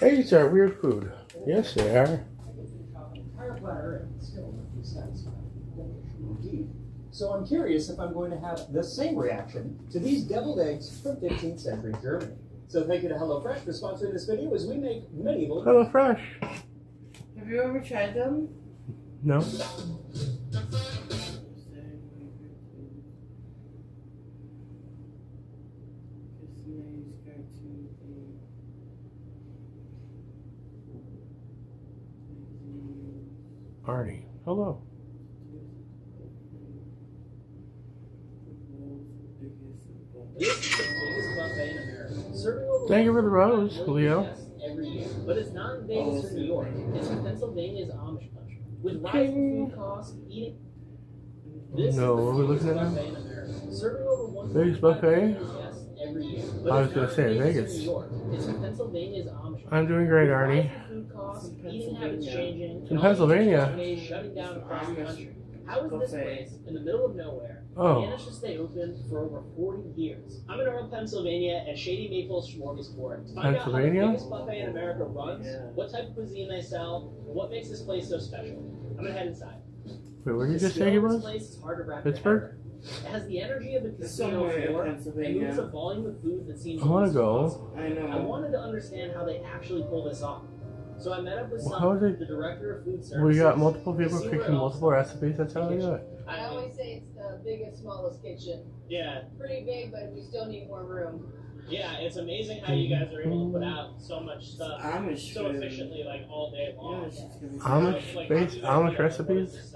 Eggs are weird food. Yes, they are. So I'm curious if I'm going to have the same reaction to these deviled eggs from 15th century Germany. So thank you to HelloFresh for sponsoring this video as we make medieval. HelloFresh. Have you ever tried them? No. Arnie, hello. Thank you for the rose, Leo. Every year. But it's not in Vegas or New York. It's in Pennsylvania's Amish country. With rising food costs, eating. This No, what are we looking at now? Serving over 1 Vegas buffet? guests every year. I was going to say Vegas. It's in Pennsylvania's Amish. I'm doing great, Arnie. Food costs, eating habits changing. It's in Pennsylvania. Shutting down across the country. How is this place in the middle of nowhere managed to stay open for over 40 years? I'm in Earl, Pennsylvania, at Shady Maples Smorgasbord. To find out how the biggest buffet in America runs, what type of cuisine they sell, and what makes this place so special. I'm gonna head inside. Wait, where did you just say he was? This place is hard to wrap Pittsburgh? your head around. It has the energy of a casino floor and moves a volume of food that seems I want to go. impossible. I know. I wanted to understand how they actually pull this off. So I met up with How is it? the director of food services. We got multiple people to see where cooking it all multiple recipes. That's how they do it. I always say it's the biggest, smallest kitchen. Yeah, Pretty big, but we still need more room. yeah, it's amazing how you guys are able to put out so much stuff Amish so food. efficiently, like all day long. Amish recipes?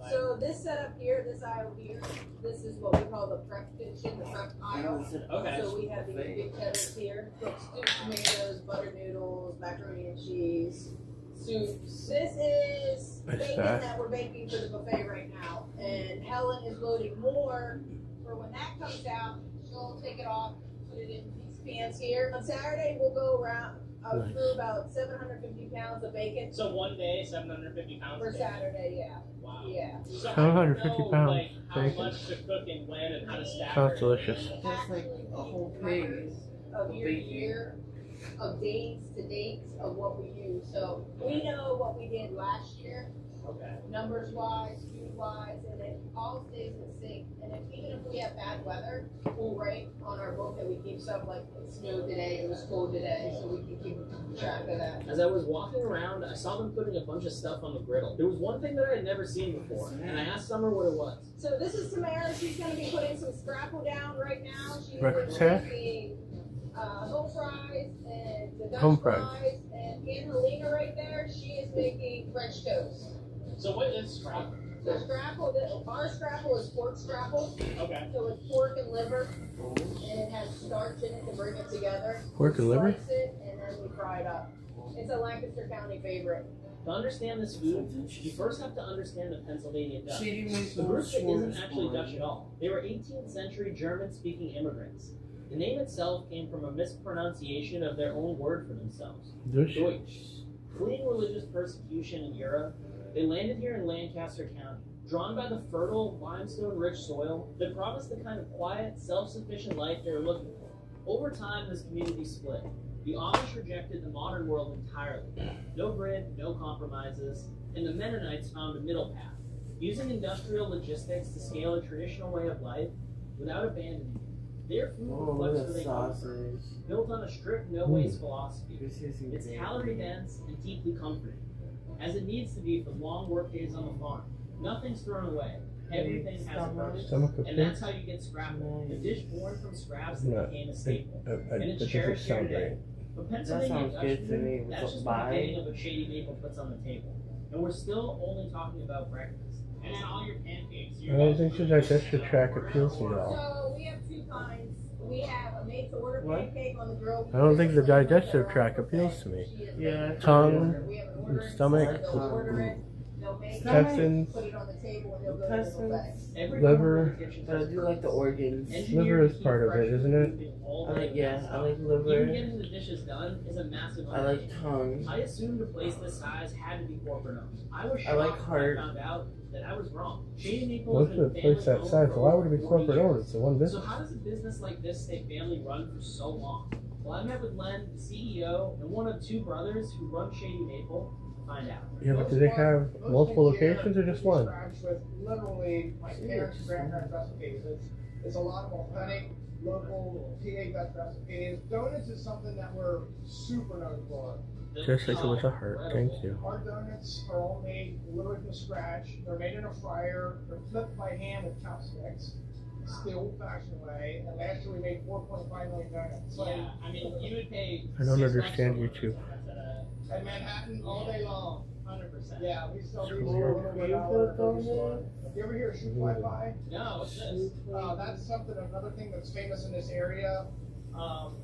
So this setup here, this aisle here, this is what we call the prep kitchen, the prep aisle. Okay. So we have these big kettles here, cook stewed tomatoes, buttered noodles, macaroni and cheese, soups. This is bacon that we're baking for the buffet right now. And Helen is loading more for when that comes out. She'll take it off, put it in these pans here. On Saturday, we'll go around through about 750 pounds of bacon. So one day, 750 pounds For of bacon. Saturday, yeah. Wow. Yeah. So 750 know, pounds like, how bacon. much to cook and when and how to stack Sounds it. delicious. That's like a whole pig. Of year to year, of dates to dates of what we use. So we know what we did last year, Okay. numbers wise, food wise, and it all stays in sync. And even if we have bad weather, we'll write on our book that we keep stuff like it snowed today, it was cold today, so we can keep track of that. As I was walking around, I saw them putting a bunch of stuff on the griddle. There was one thing that I had never seen before, and I asked Summer what it was. So this is Tamara. She's going to be putting some scrapple down right now. She's Breakfast hash? making home fries and the Dutch Home fries. And Angelina right there, she is making French toast. So what is scrapple? So scrapple, our scrapple is pork scrapple. Okay. So it's pork and liver, and it has starch in it to bring it together. Pork and liver? Slice it, and then we fry it up. It's a Lancaster County favorite. To understand this food, you first have to understand the Pennsylvania Dutch. She The group that isn't actually Dutch at all. They were 18th century German-speaking immigrants. The name itself came from a mispronunciation of their own word for themselves, Deutsch. Deutsch. Fleeing religious persecution in Europe, they landed here in Lancaster County. Drawn by the fertile, limestone-rich soil that promised the kind of quiet, self-sufficient life they were looking for. Over time, this community split. The Amish rejected the modern world entirely. No grid, no compromises, and the Mennonites found a middle path, using industrial logistics to scale a traditional way of life without abandoning it. Their food reflects where they come from, built on a strict no-waste philosophy. It's calorie-dense and deeply comforting, as it needs to be for long work days on the farm. Nothing's thrown away. Everything has a purpose. And that's how you get scrapple. The dish born from scraps that became a staple. And it's cherished here today. But Pennsylvania Dutch food, that's just the beginning of what Shady Maple puts on the table. And we're still only talking about breakfast. And then all your pancakes. I don't think your digestive tract appeals to you at all. So we have two kinds. We have a made-to-order pancake on the grill. I don't think the digestive tract appeals to me. Yeah. Tongue, and stomach, They'll make it, Intestines. put it on the table, and they'll go to the buffet. Liver. But I do like the organs. Liver is part of it, isn't it? I like Even liver. getting the dishes done is a massive I like tongue. I assumed a place this size had to be corporate owned. I was I like shocked when heart. I found out that I was wrong. Shady Maple What's has the been place that family-owned size? for Why would over it be 40 corporate owned? years. It's the one So business. how does a business like this stay family run for so long? Well, I met with Len, the CEO, and one of two brothers who run Shady Maple to find out. Yeah, but do they have multiple locations or just one? With literally my parents' and grandparents' recipes. It's a lot of authentic, local PA best recipes. Donuts is something that we're super known for. Just like it was a heart. Thank you. Our donuts are all made literally from scratch. They're made in a fryer. They're flipped by hand with chopsticks. It's the old-fashioned way. And last year we made 4.5 million donuts. Yeah, I mean, you would pay. I don't $6 understand for YouTube. At Manhattan all day long. 100%. Yeah, we sell these Cool. for a little bit dollar at the grocery store. You ever hear of shoot fly pie? No, what's this? That's something, another thing that's famous in this area.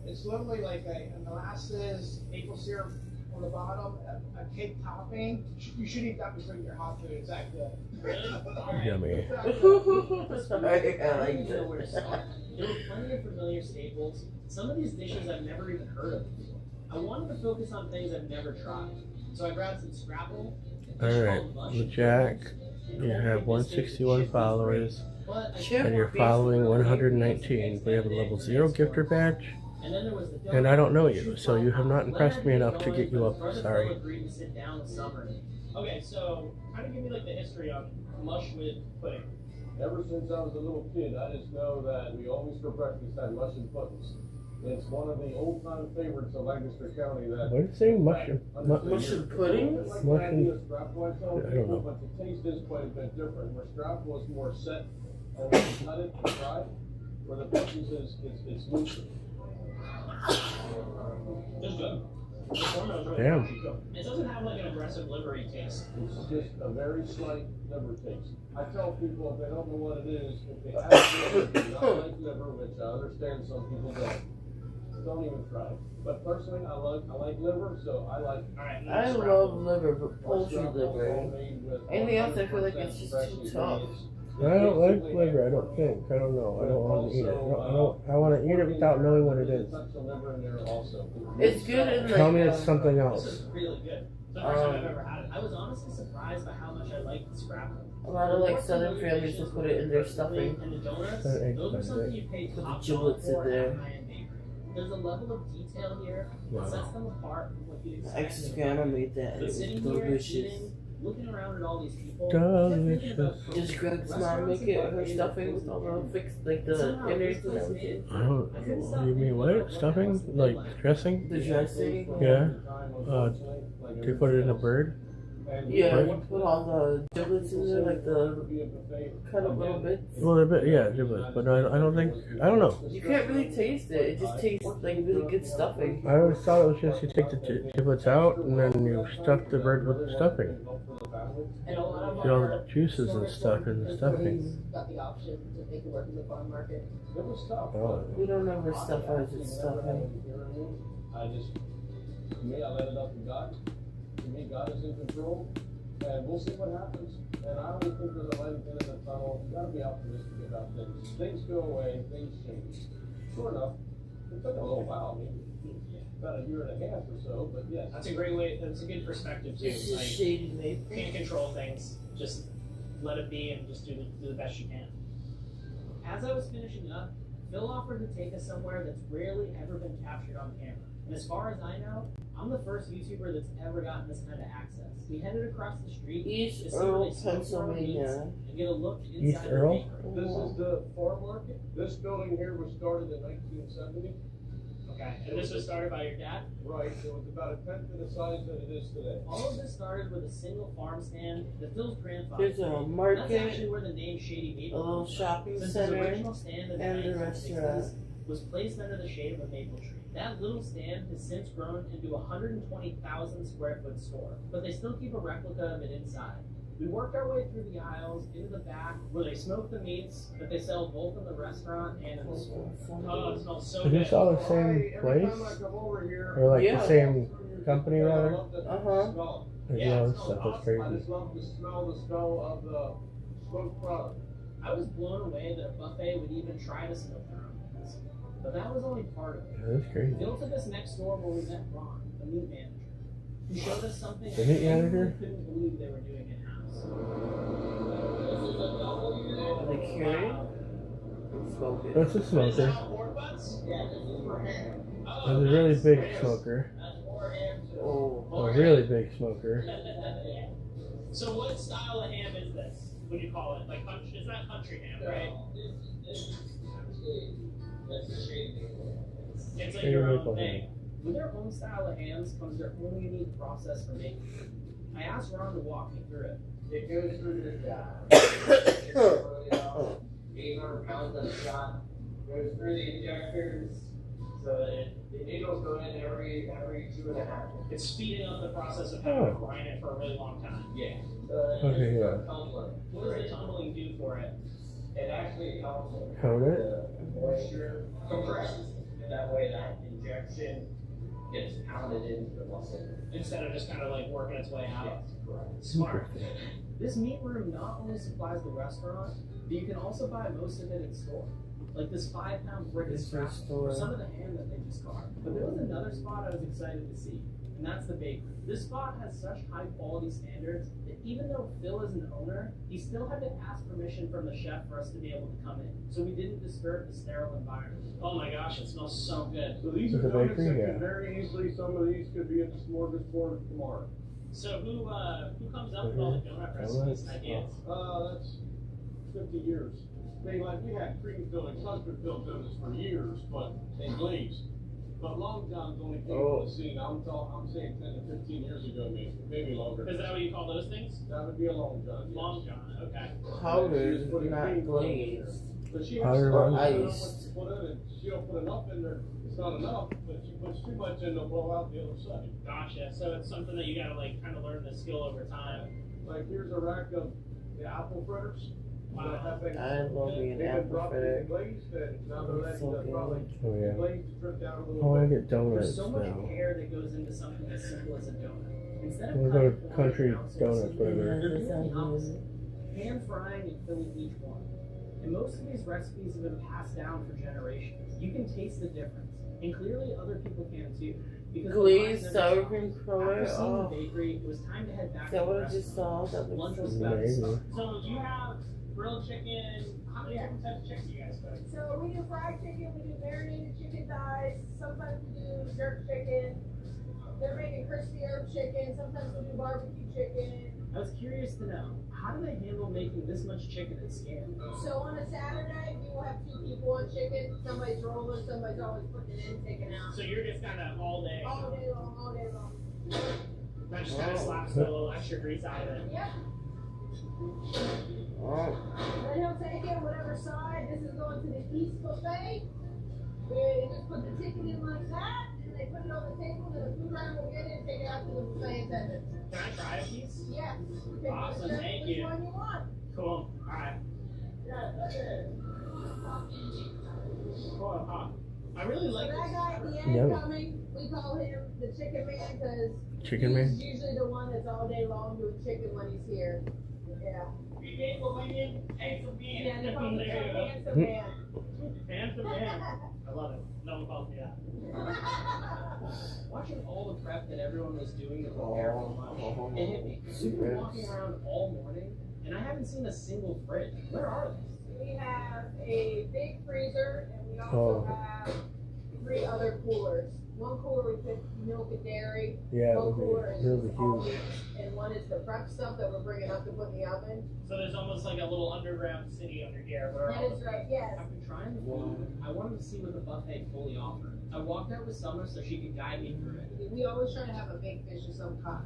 It's literally like a molasses, maple syrup on the bottom, a cake topping. You should eat that before you eat your hot food. It's that good. Yummy. Sorry, I like There were this. plenty of familiar staples. Some of these dishes I've never even heard of before. I wanted to focus on things I've never tried. So I grabbed some scrapple. Alright, Jack, you have 161 followers, and you're following 119, but you have a level 0 gifter badge, And then there was the and I don't know you, so you have not impressed me enough to get you up, sorry. Agreed to sit down with Summer. Okay, so kind of give me like the history on mush with pudding. Ever since I was a little kid, I just know that we always for breakfast had mush and puddings. It's one of the old-time favorites of Lancaster County that. What is it saying? Mushroom? Mushroom pudding? It's like Mushroom- the idea of scrapple, I tell I don't people, know. but the taste is quite a bit different. Where scrapple is more set and when you cut it and fry, where the puddings is looser. It's good. The formula is really Damn. crunchy, too. It doesn't have like an aggressive livery taste. It's just a very slight liver taste. I tell people if they don't know what it is, if they have liver, do not like liver, which I understand some people don't even try it. But personally, I like liver, so I like. Alright, I love liver, but poultry liver. Anything else, I feel like it's just too tough. I don't like liver, I don't think. I don't know. I don't want to eat it. I want to eat it without knowing what it is. It's good in like. Tell me it's something This else. is really good. It's the first time I've ever had it. I was honestly surprised by how much I liked the scrapple. A lot of like southern families will put it in their stuffing. And the donuts, That ain't those are something good. you pay Put the top giblets in dollar for there. at a high-end bakery. There's a level of detail here Wow. that sets them apart from what you'd expect. Ex grandma made that and But it was sitting here, delicious. eating, looking around at all these people, Delicious. Just Greg's mom make it her stuffing with all the fixed like the innards and everything. I don't. You mean what? Stuffing? Like dressing? The dressing. Yeah. They put it in a bird? Yeah, What? you put all the giblets in there, like the cut up little bits. Well, a bit, yeah, giblets, but I don't think. I don't know. You can't really taste it. It just tastes like really good stuffing. I always thought it was just you take the giblets out and then you stuff the bird with the stuffing. And a lot of Get all our the juices and stuff in the stuffing. got the option to make it work as a farm market. It was tough. Oh. We don't ever stuff ours with stuffing. I just, to me, I let it up to God. To me, God is in control, and we'll see what happens. And I only think there's a light at the end of the tunnel. You gotta be optimistic about things. Things go away, things change. Sure enough, it took a little while, about a year and a half or so, but yes. that's a great way, that's a good perspective too. It's just Like, shady you maple. can't control things, just let it be and just do the best you can. As I was finishing up, Phil offered to take us somewhere that's rarely ever been captured on camera. And as far as I know, I'm the first YouTuber that's ever gotten this kind of access. We headed across the street East to see where Earl, they smoke their own meats Pennsylvania. and get a look East inside their Earl? bakery. This is the farm market. This building here was started in 1970. Okay, and this was started by your dad? Right, it was about a tenth of the size that it is today. All of this started with a single farm stand that Phil's grandfather There's a created. That's market, actually where the name Shady a Maple little comes from. shopping Since his center, original stand in the and the 1960s restaurant. was placed under the shade of a maple tree. That little stand has since grown into a 120,000 square foot store, but they still keep a replica of it inside. We worked our way through the aisles into the back where they smoke the meats that they sell both in the restaurant and in the store. Oh, it smells so Is good. this all the same Every place? time I come over here, Or like Yeah. the same company, rather? Uh-huh. I There's a lot of stuff. That's I crazy. just love the smell of the smoked product. I was blown away that a buffet would even try to smoke their own meats. But that was only part of it. Yeah, that's crazy. Bill took us next door where we met Ron, the meat manager. He showed us something The meat manager? we couldn't believe they were doing in-house. Are they curing? Smoking. That's a smoker. Pork butts? Yeah, this is for ham. That's a really big smoker. Oh. A really big smoker. So what style of ham is this? What do you call it? Like country? It's not country ham, right? It's like your own thing. With their own style of hams comes their own unique process for making it. I asked Ron to walk me through it. It goes through this guy. 800 pounds at a shot. Goes through the injectors. So the needles go in every 2.5. It's speeding up the process of having to grind it for a really long time. Yeah. Okay, yeah. What does the tumbling do for it? It actually helps Coat it? the moisture compresses. That way that injection gets pounded into the muscle. Instead of just kind of like working its way out. Yes, correct. Smart. This meat room not only supplies the restaurant, but you can also buy most of it in store. Like this 5-pound brick of scrap for some of the ham that they just carved. But there was another spot I was excited to see, and that's the bakery. This spot has such high quality standards that even though Phil is an owner, he still had to ask permission from the chef for us to be able to come in. So we didn't disturb the sterile environment. Oh my gosh, it smells so good. So these Is are it donuts bakery? that Yeah. can very easily, some of these could be at the smorgasbord tomorrow. So who comes up with all the donut recipes and ideas? That's 50 years. They we had cream filling, custard filled donuts for years, but they glazed. But Long John's only came on the scene. I'm saying 10 to 15 years ago, maybe longer. Is that what you call those things? That would be a Long John. Yes. Long John, okay. Powdered, not glazed. But she Powdered has or iced. put in, and she don't put enough in there. It's not enough, but she puts too much in, they'll blow out the other side. Gotcha. So it's something that you gotta like kind of learn the skill over time. Like here's a rack of the apple fritters. I love being apple fritter. Glazed, and now they're letting So the probably Oh, yeah. glazed to trip down a I little want bit. to get donuts There's so much now. care that goes into something as simple as a donut. Instead of I'm gonna go to cutting Country corn, Donuts, whatever. they're Yeah, doing that the sounds opposite. Hand frying and filling each one. And most of these recipes have been passed down for generations. You can taste the difference. And clearly other people can too. Because Glazed the sour lines cream never color. stopped. After seeing the Oh, bakery, it was time to head back is to that the what I just restaurant. saw? That Lunch looks was so about to Maybe. start. So you have grilled chicken. How many different types of chicken do you guys cook? So we do fried chicken, we do marinated chicken thighs, sometimes we do jerk chicken. They're making crispy herb chicken, sometimes we do barbecue chicken. I was curious to know, how do they handle making this much chicken at scale? So on a Saturday, we will have 2 people on chicken. Somebody's rolling, somebody's always putting it in, taking out. So you're just kind of all day. All day long, all day long. That just kind of slaps a little extra grease out of it. Yep. Oh. Then he'll take it, whatever side. This is going to the East Buffet. They just put the chicken in like that, and they put it on the table, and the food runner will get it and take it out to the buffet attendant. Can I try a piece? Yes. Awesome, thank Which you. one you want? Cool. Alright. Yeah, that's it. Cool. I really So like that this. guy at the end Yummy. coming, we call him the chicken man because Chicken he's man? usually the one that's all day long doing chicken when he's here. Yeah. Handsome man. Yeah, they call him the There you go. handsome man. Handsome man. I love it. No one calls me that. Watching all the prep that everyone was doing to prepare for lunch, it hit me. We've been walking around all morning, and I haven't seen a single fridge. Where are they? We have a big freezer and we also have 3 other coolers. One cooler we put milk and dairy. Yeah, it One would cooler be is really all huge. meat, and one is the prep stuff that we're bringing up to put in the oven. So there's almost like a little underground city under here where That is right, yes. after trying the food, I wanted to see what the buffet fully offered. I walked out with Summer so she could guide me through it. We always try to have a big fish of some kind.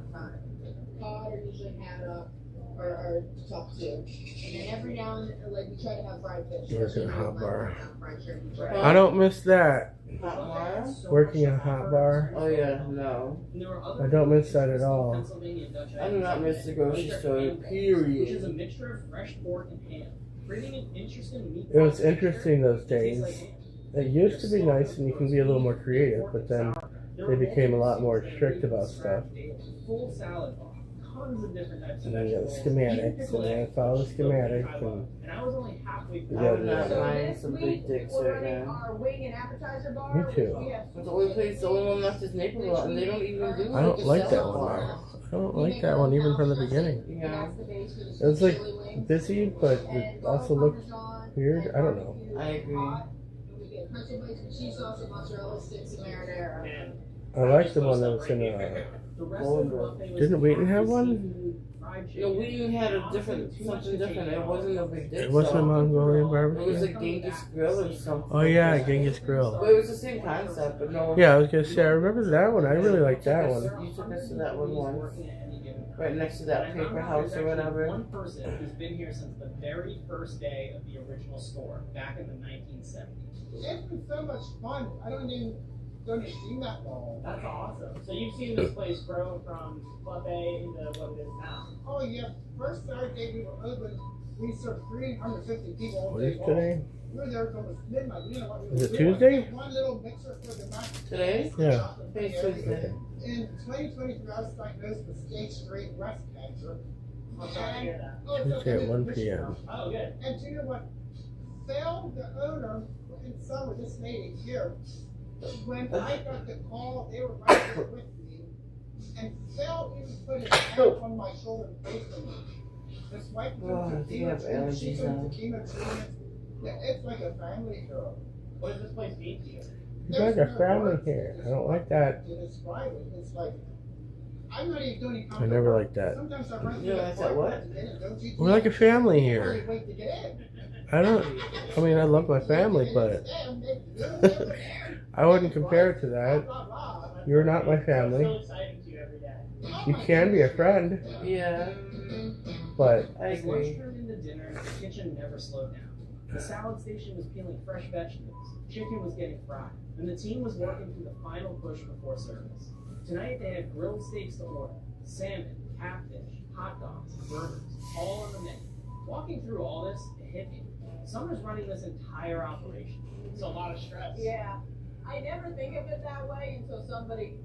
Cod or usually haddock or top too. And then every now and then, like we try to have fried fish. Work at a hot bar. Fried shrimp and fried. I don't miss that. Hot bar? Working in a hot bar. Oh yeah, no. And there were other I don't miss that at all. Pennsylvania Dutch I do not miss the grocery These are store, ham bowls, period. Which is a mixture of fresh pork and ham, creating an interesting meat. It was texture interesting those that tastes days. like ham. It used to be nice and you can be a little more creative, but then they became a lot more strict about stuff. Full salad bar, tons of different types of And then you got the vegetables. schematics, and then follow the schematic, And I was only halfway through. Yeah, I'm not So buying this some week, big dicks we're right running now. our wing and appetizer bar. Me too. which we have It's the only place, the only one left is Naperville, and they don't even do I don't a like that salad one bar. there. I don't like that one even from the beginning. Yeah, It was like busy, but it also looked weird. I don't know. I agree. We get pretzel bites with cheese sauce and mozzarella sticks and marinara. And I like the one that was in the rest of the Golden. buffet was Didn't Wheaton have one? seafood, fried You know, chicken. we had a different, something different. It wasn't a big dick. It wasn't a so- Mongolian It was barbecue. a Genghis grill or something. Oh yeah, Genghis But Grill. it was the same concept, but no. Yeah, I was gonna say I remember that one. I really liked that one. You took us to that one once, right next to that paper house or whatever. One person who's been here since the very first day of the original store, back in the 1970s. It's been so much fun. I don't even seen that long. That's awesome. So you've seen this place grow from buffet into what it is now. Oh yeah, first Saturday we were open, we served 350 people all What day is long. today? We were there until midnight. You know what we Is were it doing? Tuesday? One little mixer for the mac. Today? Yeah. Today's Tuesday. In 2023, I was diagnosed with stage 3 breast cancer. I'm sorry to hear that. Oh, it's Tuesday at okay. 1 p.m. Oh, good. And do you know what? Phil, the owner, in summer, this lady here, when I got the call, they were right there with me. And Phil even put his hand on my shoulder and prayed for me. His wife Oh, took do you have chemo, she allergies took now? the chemo treatment. Yeah, it's like a family here. What does this place mean to you? You guys are family here. I don't like that. To describe it, it's like, I'm not even doing I never liked that. Sometimes I run You know, that's at what? We're like a family here. Wait to get in. I don't. I mean, I love my family, but I wouldn't compare it to that. You're not my So family. exciting to you every day. You can be a friend, Yeah, but I As lunch agree. turned into dinner, the kitchen never slowed down. The salad station was peeling fresh vegetables, chicken was getting fried, and the team was working through the final push before service. Tonight they had grilled steaks to order, salmon, catfish, hot dogs, burgers, all on the menu. Walking through all this, it hit me. Summer's running this entire operation. It's a lot of stress. Yeah. I never think of it that way until somebody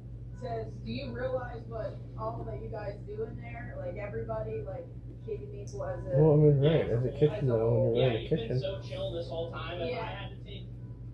says, do you realize what all that you guys do in there? Like everybody, like keeping people as a well, I mean, right? As a kitchen though, when you're Yeah, in the you've been kitchen, so chill this whole time. If Yeah. I had to take,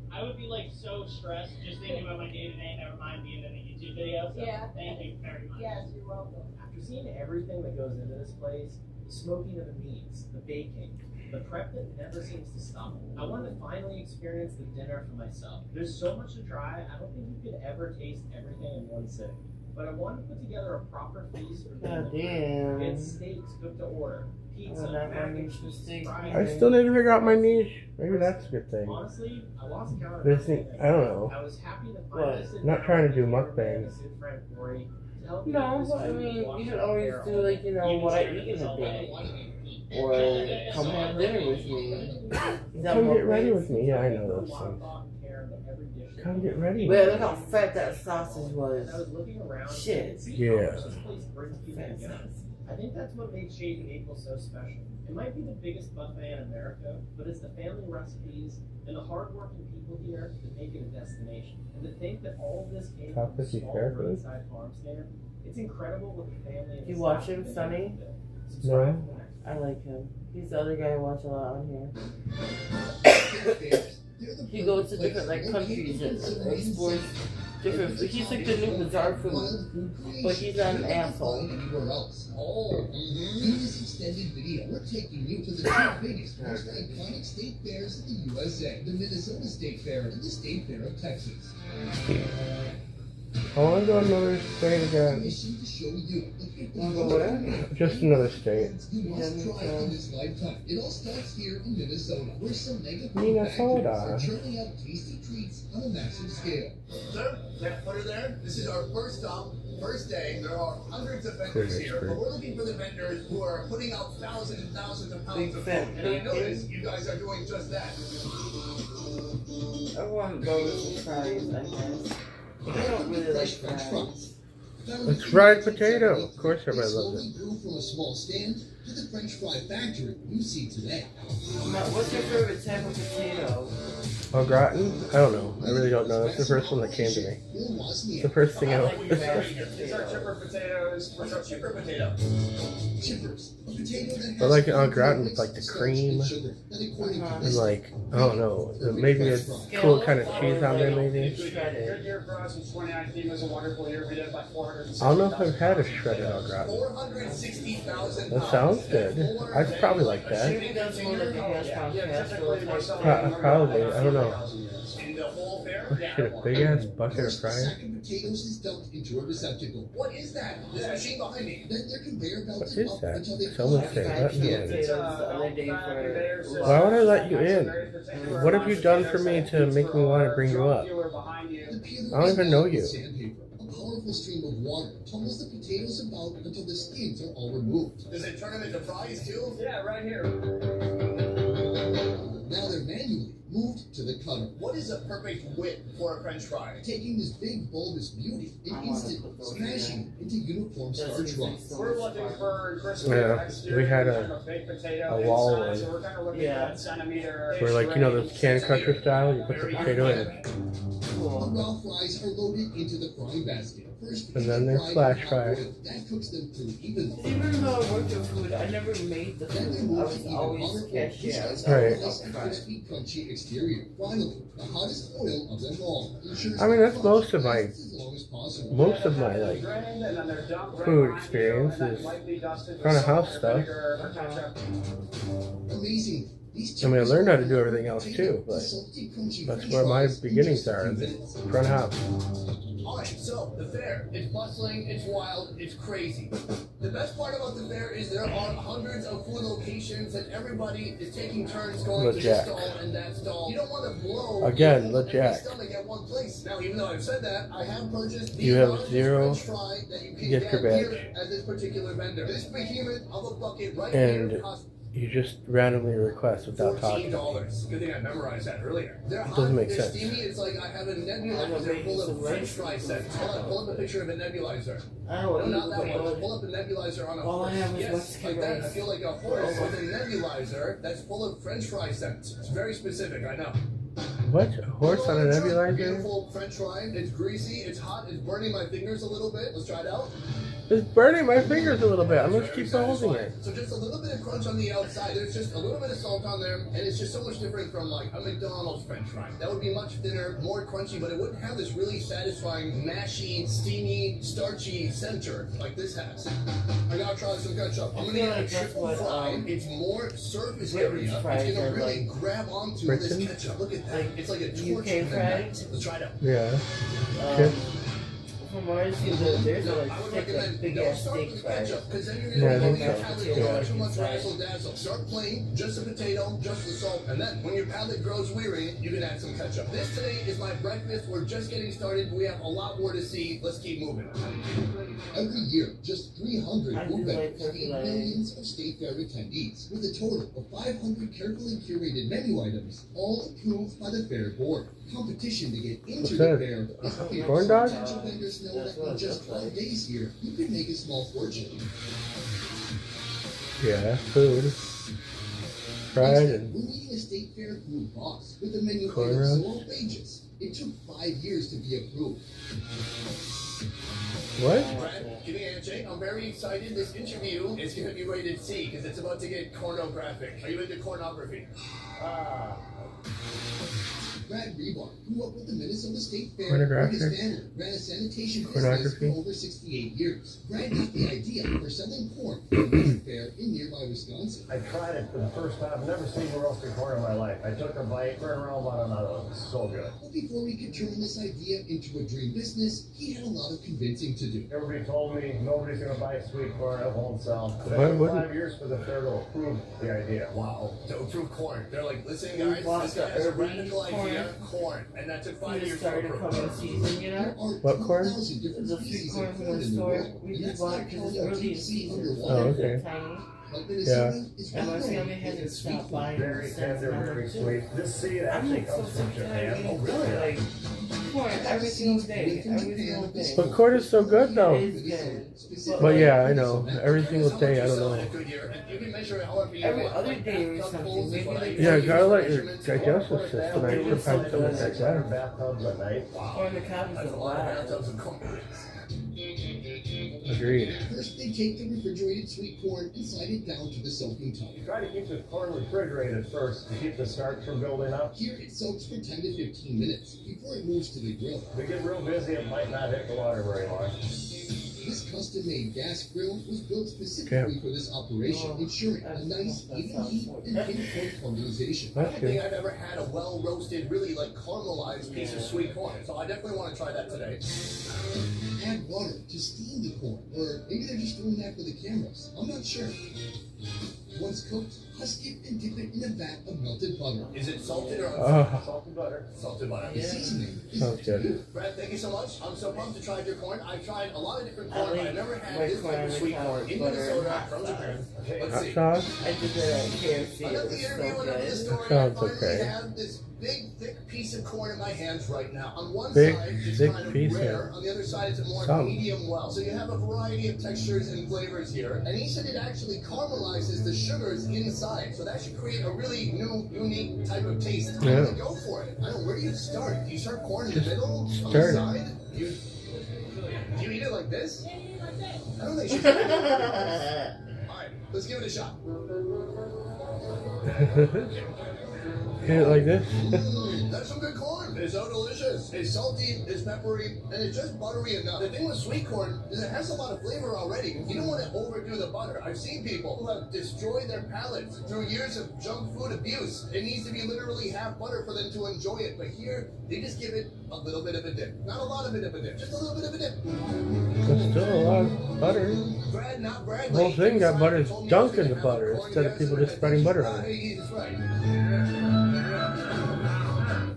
I would be like so stressed just thinking about my day to day. Never mind being in a YouTube video. So Yeah. thank you very much. yes, you're welcome. After seeing everything that goes into this place, the smoking of the meats, the baking, the prep that never seems to stop, I wanted to finally experience the dinner for myself. There's so much to try. I don't think you could ever taste everything in one sitting. But I wanted to put together a proper feast for God dinner. damn. It's steaks cooked to order, pizza, Oh, that mac and might be cheese, interesting. fries. I still need to figure out my niche. Maybe that's a good thing. Honestly, I lost count of This thing, everything. I don't know. I was happy to What? finally sit Not down trying to with do my cameraman, mukbangs. good friend Corey, to help me No, with this but I food, mean, wash you my could always hair, do like, you know, even what I staring eat at in a myself, day. I didn't Or come have dinner with me. Is that Come what get ready it with is? me. Yeah, I know put a those lot of things. thought and care into every dish. Come get ready. Man, look how fat that sausage was. As I was looking around, Shit. I could see Yeah. how much this place brings people Fat together. sausage. I think that's what makes Shaving April so special. It might be the biggest buffet in America, but it's the family recipes and the hardworking people here that make it a destination. And to think that all of this came Top from a 50 small fair food? roadside farm stand, it's incredible what the family and You the watch staff him, have been Sonny? able to do. Subscribe No. for the next I like him. He's the other guy I watch a lot on here. He goes to different like countries and explores different. He's like the new bizarre food, but he's not an asshole. Anywhere else. Oh, in this extended video, we're taking you to the two biggest, most iconic state fairs in the USA: the Minnesota State Fair and the State Fair of Texas. I want to go to another state again. Mission to show you the 50 Wanna go where? Just another state. you must try in this lifetime. It all starts here in Minnesota, where some mega food factories are Minnesota. churning out tasty treats on a massive scale. Sir, that footer there, this is our first stop, first day. There are hundreds of vendors Pretty here, great. but we're looking for the vendors who are putting out thousands and thousands of pounds Big of fat food. And I bacon. notice you guys are doing just that. I want burgers and fries, I guess. I don't really like fries. It's fried potato. Of course everybody loves Slowly grew from a small stand to the French fry factory you see today. What's your favorite type of potato? Au gratin? I don't know. I really don't know. That's the first one that came to me. It's the first thing I These are chipper potatoes. What's a chipper potato? Chippers, a potato that I has like it au gratin with like the cream and like, I don't know, maybe a cool kind of cheese on there maybe. Good year for us in 2019 was a wonderful year. We did like 460. I don't know if I've had a shredded au gratin. 460,000 That sounds good. I'd probably like that. Maybe that's more like a hash brown casserole type thing. Probably, I don't know. in the whole fair. Oh shit, a big ass bucket of First, a fries. sack of potatoes is dumped into a receptacle. What is that? There's a machine behind me. Then they're conveyor What belted is up that? until they Someone fill say, let me in. The other day for Why would I let you in? What have you done for me to make me want to bring you up? The peeler I don't even know you. is sandpaper. A powerful stream of water tumbles the potatoes about until the skins are all removed. Does it turn them into fries too? Yeah, right here. Now they're manually moved to the cutter. What is a perfect width for a French fry? Taking this big bulbous beauty and instantly smashing it into uniform starch rods. We're looking for crispy Yeah, texture. we had baked potato a wall inside, one so we're kind of looking Yeah. for that centimeter. where like, you know, the can crusher style, you put the potato in. The raw fries are loaded into the frying basket. First, And then they're fried flash in hot fried. oil. That cooks them through evenly. Even though I worked in food, I never made the Then they're food. I moved was to even always hotter oil. cashier. This gets Right. a nice and crispy, crunchy exterior. Finally, the hottest oil of them all ensures I mean, that's the most of crust my- lasts as long as possible. Most of my like food experience is front of house stuff. Amazing. These I mean, I chickens learned how to do are everything else too, but salty, crunchy that's French where my fries in beginnings just a are, in few the minutes. front house. Alright, so the fair. It's bustling, it's wild, it's crazy. The best part about the fair is there are hundreds of food locations and everybody is taking turns going to this LeJack. stall and that stall. You don't want to blow Again, your whole empty LeJack. stomach at one place. Now, even though I've said that, I have purchased the You have largest 0 French fry that you can gift get badge. here at this particular vendor. This behemoth of a bucket right And here costs you just randomly request without talking. $14. Good thing I memorized that earlier. They're hot, Doesn't make they're sense. steamy. It's like I have a nebulizer full of French fry sets. Hold on, pull up a picture of a nebulizer. I No, don't not that know. one. Pull up a nebulizer on a All I horse. have is Yes, Mexican like that. I rice. feel like a horse with a nebulizer that's full of French fry sets. It's very specific, I know. What? A horse on a nebulizer? Beautiful French fry. It's greasy. It's hot. It's burning my fingers a little bit. Let's try it out. It's burning my fingers a little bit. I'm gonna keep holding it. So just a little bit of crunch on the outside. There's just a little bit of salt on there, and it's just so much different from like a McDonald's French fry. That would be much thinner, more crunchy, but it wouldn't have this really satisfying, mashy, steamy, starchy center like this has. I gotta try some ketchup. I'm gonna feel get a like that's triple what, fry. It's more surface Britain's area. fries It's gonna are really like. grab onto Britain? this ketchup. Look at that. Like It's like a UK torch. fries? Let's try it out. Yeah. Um, from what I see, there's a I like would thick, like recommend big don't ass start steak with fries. ketchup, because then you're Yeah, I gonna think your so. palate Yeah. goes too much Right. razzle dazzle. Start plain, just a potato, just the salt, and then when your palate grows weary, you can add some ketchup. This today is my breakfast. We're just getting started. We have a lot more to see. Let's keep moving. Every year, just 300 I do food like vendors turkey feed legs. millions of state fair attendees, with a total of 500 carefully curated menu items, all approved by the fair board. Competition to get into What's the that? fair is fierce. Corn dog? Potential vendors know that in just 12 days here, you can make a small fortune. Yeah, food. Fried and We're meeting a state fair food boss with a menu Corn item so roast? outrageous. It took 5 years to be approved. what? Brad, give me a handshake. I'm very excited. This interview is going to be rated C because it's about to get pornographic. Are you into pornography? Brad Rebar grew up with the Minnesota State Fair Pornographic? with his family, ran a sanitation business Pornography? for over 68 years. Brad got the idea for selling corn at a fair in nearby Wisconsin. I tried it for the first time. I've never seen roasted corn in my life. I took a bite, turned around, bought another one. It's so good. But before he could turn this idea into a dream business, he had a lot of convincing to do. Everybody told me nobody's going to buy sweet corn. It won't sell. But Why it took wouldn't- 5 years for the fair to approve the idea. Wow. To approve corn. They're like, listen, We guys, bought this guy the has a urban radical idea. Corn. And that took 5 We years just to started approve. coming season, you know? There are What corn? 2,000 different The sweet species corn of from corn the in the store. world. We And just that's bought not it because it's counting early in deep sea season. underwater. Oh, okay. Tiny. But Minnesota is And my well known family for hasn't its sweet stopped corn. buying Very since tender, very number 2. sweet. This seed I'm actually like so comes from sick of Japan. eating Oh, corn. really? Like, corn every single day. Every single day. But corn is so good though. It is good. But yeah, I know. Every single day, I don't know. Every other day or something. Maybe like Yeah, gotta let your digestive system actually find something like that. corn on the cob is a lot. Agreed. First, they take the refrigerated sweet corn and slide it down to the soaking tub. Try to keep the corn refrigerated first to keep the starch from building up. Here, it soaks for 10 to 15 minutes before it moves to the grill. If we get real busy, it might not hit the water very long. This custom-made gas grill was built specifically for this operation, ensuring a nice, even heat and pinpoint caramelization. I don't think I've ever had a well-roasted, really like caramelized piece of sweet corn, so I definitely want to try that today. Add water to steam the corn, or maybe they're just doing that for the cameras. I'm not sure. Once cooked, husk it and dip it in a vat of melted butter. Is it salted or unsalted? Salted butter. Salted butter. The seasoning is Sounds good. Brad, thank you so much. I'm so pumped to try your corn. I've tried a lot of different corn, but I've never had my this type of sweet corn in Minnesota from Japan. Let's Hot see. sauce? I did that at KFC. I It got was the so interview and good. the story. Sounds I finally okay. have this big, thick piece of corn in my hands right now. On one Big, side, it's thick kind of piece, rare. yeah. On the other side, it's a more Some. medium well. So you have a variety of textures and flavors here. And he said it actually caramelizes the sugars inside. So that should create a really new, unique type of taste. I'm Yeah. gonna go for it. I don't know, where do you start? Do you start corn in the middle? On the start it. side? Do you eat it like this? I don't think you should. Alright, let's give it a shot. Hit it like this. That's some good corn. It's so delicious. It's salty, it's peppery, and it's just buttery enough. The thing with sweet corn is it has a lot of flavor already. You don't want to overdo the butter. I've seen people who have destroyed their palates through years of junk food abuse. It needs to be literally half butter for them to enjoy it. But here, they just give it a little bit of a dip. Not a lot of it of a dip, just a little bit of a dip. There's still a lot of butter. Brad, not Brad. The whole thing got butter dunked in the butter instead of people just spreading butter on it. That's right.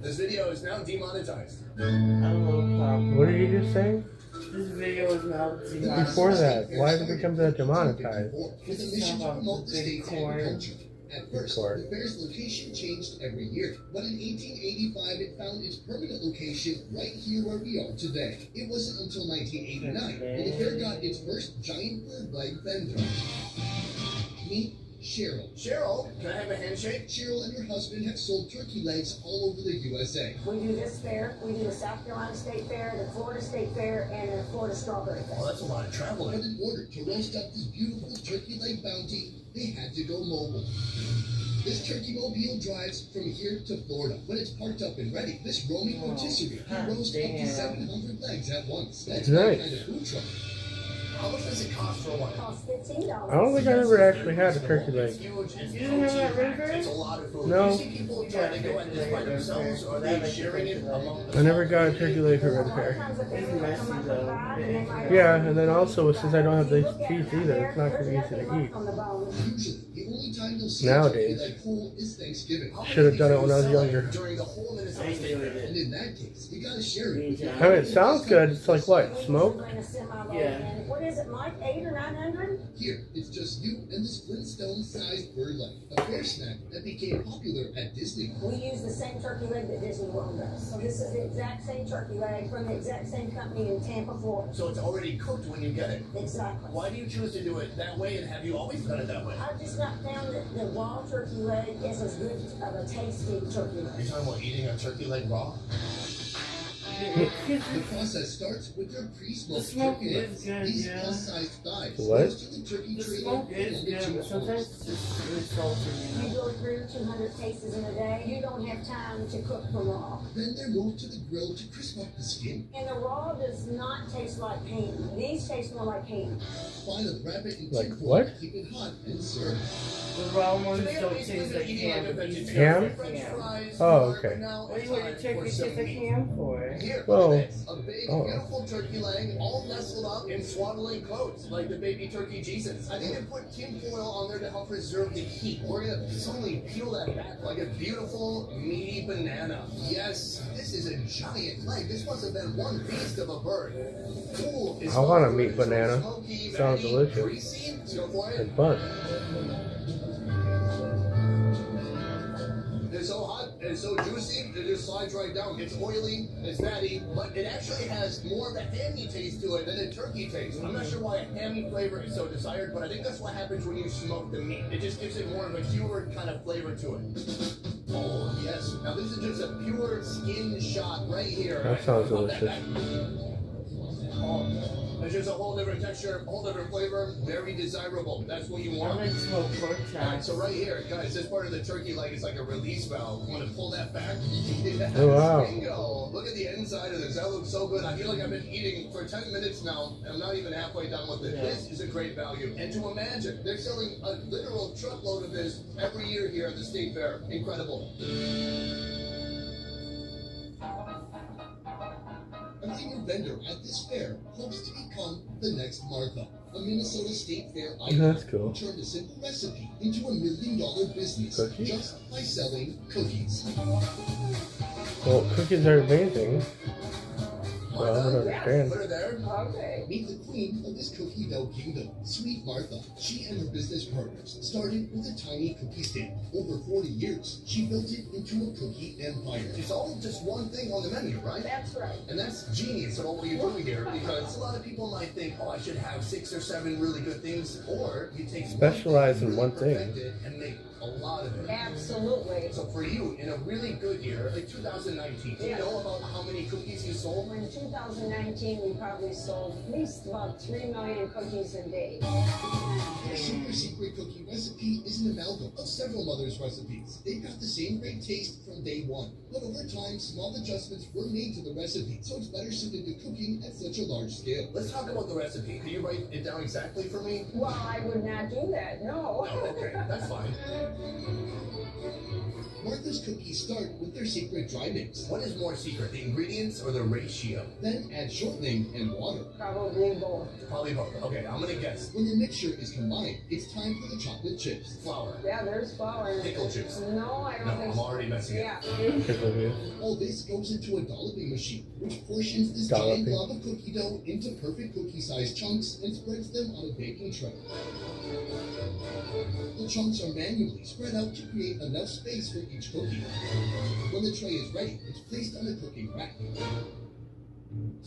This video is now demonetized. I don't know the problem. What did you just say? This video is now demonetized. Before that, why did it become that demonetized? With a mission to promote the state's agriculture. At first, corn. the fair's location changed every year, but in 1885 it found its permanent location right here where we are today. It wasn't until 1989 when the fair got its first giant bird leg vendor. Meet Cheryl. Cheryl, can I have a handshake? Cheryl and her husband have sold turkey legs all over the USA. We do this fair, we do the South Carolina State Fair, the Florida State Fair, and the Florida Strawberry Fair. Well, that's a lot of But traveling. in order to roast up this beautiful turkey leg bounty, they had to go mobile. This turkey mobile drives from here to Florida. When it's parked up and ready, this roaming rotisserie can roast up to 700 legs at once. That's my Nice. kind of food truck. How much does it cost for one? It costs $15. I don't think I ever actually had a turkey leg. It's huge. It's You didn't have that river? It's a lot of food. No. Do you see people trying to go at this by themselves, or are they sharing it among I never got a turkey leg for red hair. Yeah, and then also since I don't have the cheese either, it's not gonna be easy to eat. Usually, the only time you'll see Nowadays. a turkey leg whole is Thanksgiving. Should have done it when I was younger. during the whole Minnesota State Fair? And in that case, you gotta share it with your I mean, it sounds good. It's like what? Smoke? Yeah. What is it, Mike? 800 or 900? Here, it's just you and this Flintstone-sized bird leg, a fair snack that became popular at Disney. We use the same turkey leg that Disney World does. So this is the exact same turkey leg from the exact same company in Tampa, Florida. So it's already cooked when you get it. Exactly. Why do you choose to do it that way, and have you always done it that way? I've just not found that the raw turkey leg is as good of a tasty turkey Are leg. you talking about eating a turkey leg raw? The process starts with their The pre-smoked smoke turkey is legs. good, These yeah. plus-sized thighs The what? roast in the turkey The trailer smoke and is into good, but sometimes it's just really salty, you You know? go through 200 cases in a day, you don't have time to cook for raw. Then they're moved to the grill to crisp up the skin. And the raw does not taste like ham. These taste more like ham. Finally, wrap it in Like tinfoil, what? keep it hot, and serve. The raw ones Today, don't I'm basically taste like eating ham. a but these Ham? taste like French ham. fries, Oh, okay. but now What do it's you want your time turkey for taste some like meat. ham for? Here, Well, look at this. A big, oh. beautiful turkey leg, all nestled up in swaddling clothes, like the baby turkey Jesus. I think they put tinfoil on there to help preserve the heat. We're gonna slowly peel that back like a beautiful, meaty banana. Yes, this is a giant leg. This must have been one beast of a bird. Cool. It's I want a not meat good. banana. Smoky, Sounds fatty, delicious. greasy. Let's go for it. And fun. It's so hot. is so juicy, it just slides right down. It's oily, it's fatty, but it actually has more of a hammy taste to it than a turkey taste. I'm not sure why a hammy flavor is so desired, but I think that's what happens when you smoke the meat. It just gives it more of a pure kind of flavor to it. Oh, yes. Now, this is just a pure skin shot right here. That sounds delicious. Oh, it's just a whole different texture, a whole different flavor, very desirable. That's what you want. I like smoked pork chops. So right here, guys, this part of the turkey leg is like a release valve. I'm gonna pull that back. Oh, wow. Bingo. Look at the inside of this. That looks so good. I feel like I've been eating for 10 minutes now. I'm not even halfway done with it. Yeah. This is a great value. And to imagine, they're selling a literal truckload of this every year here at the State Fair. Incredible. A minor vendor at this fair hopes to become the next Martha, a Minnesota State Fair icon That's cool. who turned a simple recipe into $1 million business Cookies? just by selling cookies. Well, cookies are amazing. Well, I don't understand. Put her there. Okay. Meet the queen of this cookie dough kingdom, Sweet Martha. She and her business partners started with a tiny cookie stand. Over 40 years, she built it into a cookie empire. It's all just one thing on the menu, right? That's right. And that's genius about what you're doing here, because a lot of people might think, oh, I should have 6 or 7 really good things, or you take Specialize in one thing. perfect it and make a lot of it. Absolutely. So for you, in a really good year, like 2019, do you know about how many cookies you sold? In 2019, we probably sold at least about 3 million cookies a day. Their super secret cookie recipe is an amalgam of several mothers' recipes. They've got the same great taste from day one, but over time, small adjustments were made to the recipe, so it's better suited to cooking at such a large scale. Let's talk about the recipe. Can you write it down exactly for me? Well, I would not do that, no. Oh, okay, that's fine. Martha's cookies start with their secret dry mix. What is more secret, the ingredients or the ratio? Then add shortening and water. Probably both. Probably both. Okay, I'm gonna guess. When the mixture is combined, it's time for the chocolate chips. Flour. Yeah, there's flour. in it. Pickle juice. No, I don't No, think I'm so. already messing it up. Yeah. All this goes into a dolloping machine, which portions this Dolloping. giant blob of cookie dough into perfect cookie-sized chunks and spreads them on a baking tray. The chunks are manually spread out to create enough space for each cookie. When the tray is ready, it's placed on a cooking rack.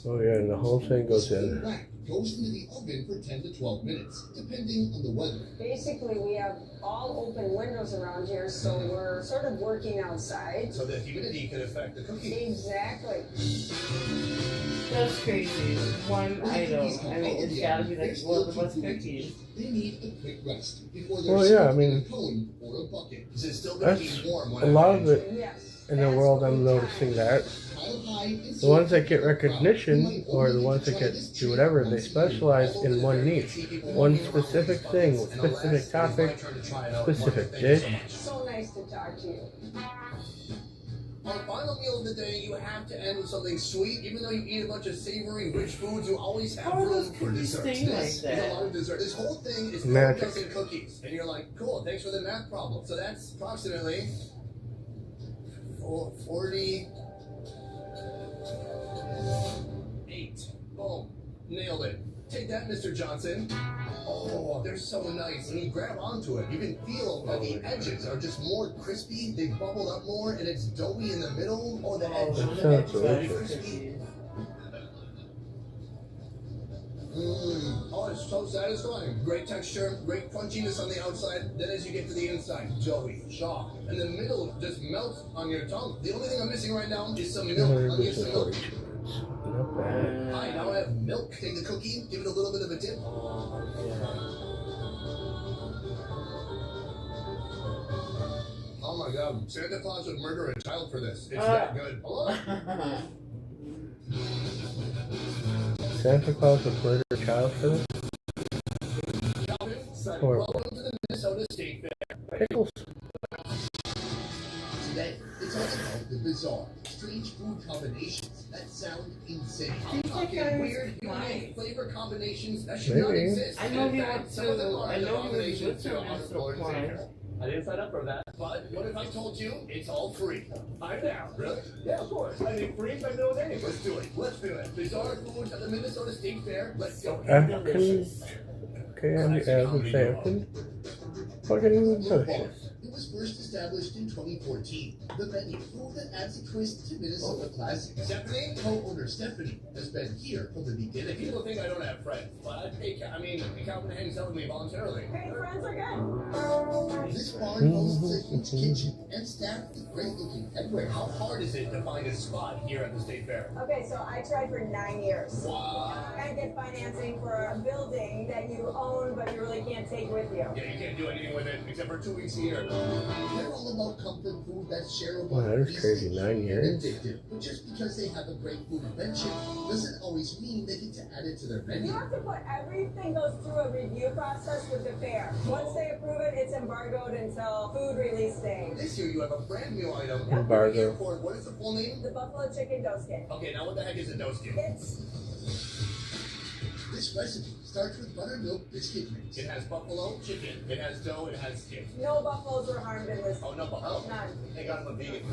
Oh yeah, and the whole thing goes The in. rack goes into the oven for 10 to 12 minutes, depending on the weather. Basically, we have all open windows around here, so we're sort of working outside. So the humidity can affect the cookie. Exactly. That's crazy. One item. I mean, it's gotta be like one of the best cookies. They need a quick rest before they're Well, yeah, I served in a mean, cone or a bucket. Is it still gonna be that's warm when a I lot of finish it Yes. in the world. I'm noticing that the ones that get recognition, or the ones that get do whatever, they specialize in one niche, one specific thing, specific topic, specific dish. So nice to talk to you. Our final meal of the day, you have to end with something sweet. Even though you eat a bunch of savory, rich foods, you always have How are room those for cookies dessert. staying This like is a that? lot of dessert. This whole thing is 4 Magic. dozen cookies. And you're like, cool, thanks for the math problem. So that's approximately 48. Boom. Nailed it. Take that, Mr. Johnson. Oh, they're so nice. When you grab onto it, you can feel that the edges are just more crispy. They bubbled up more, and it's doughy in the middle. Oh, the edge. Oh, The edge is sounds very delicious. crispy. Oh, it's so satisfying. Great texture, great crunchiness on the outside. Then as you get to the inside, doughy, soft. And the middle just melts on your tongue. The only thing I'm missing right now is some milk. I'll get some milk. Not bad. Hi, now I have milk. Take the cookie, give it a little bit of a dip. Oh my god, Santa Claus would murder a child for this. It's that good. Hello? Santa Claus would murder a child for this? Calvin, Sonny, Horrible. welcome to the Minnesota State Fair. Pickles. Today, it's all about the bizarre, strange food combinations that sound insane. I'm Think that talking guy was weird, mine. unique flavor combinations that should not Maybe. exist. I know In he fact, went some of them to- are I an know he was abomination with to some our National Lord and Pride. Savior. I didn't sign up for that. But what if I told you it's all free? I'm down. Really? Yeah, of course. I mean, free is my middle name. Let's do it. Let's do it. Bizarre foods at the Minnesota State Fair. Let's go. African, okay, I would say African. Fucking delicious. It was was first established in 2014. The menu, food that adds a twist to Minnesota classics. Stephanie, co-owner Stephanie, has been here from the beginning. People think I don't have friends, but I pay. Calvin hangs out with me voluntarily. Hey, friends are good. This barn boasts a huge kitchen and staffed with great-looking headwear. How hard is it to find a spot here at the state fair? Okay, so I tried for 9 years. Wow. And get financing for a building that you own, but you really can't take with you. Yeah, you can't do anything with it except for 2 weeks a year. They're all about comfort food that's shareable. Wow, that was crazy. 9 years. Addictive. But just because they have a great food invention doesn't always mean they get to add it to their menu. You have to put everything goes through a review process with the fair. Once they approve it, it's embargoed until food release day. This year you have a brand new item. Embargo. What is the full name? The buffalo chicken dough skin. Okay, now what the heck is a dough skin? This recipe starts with buttermilk biscuit mix. It has buffalo chicken, it has dough, it has skin. No buffaloes were harmed in this. Oh, no buffalo? None. Thank God I'm a vegan.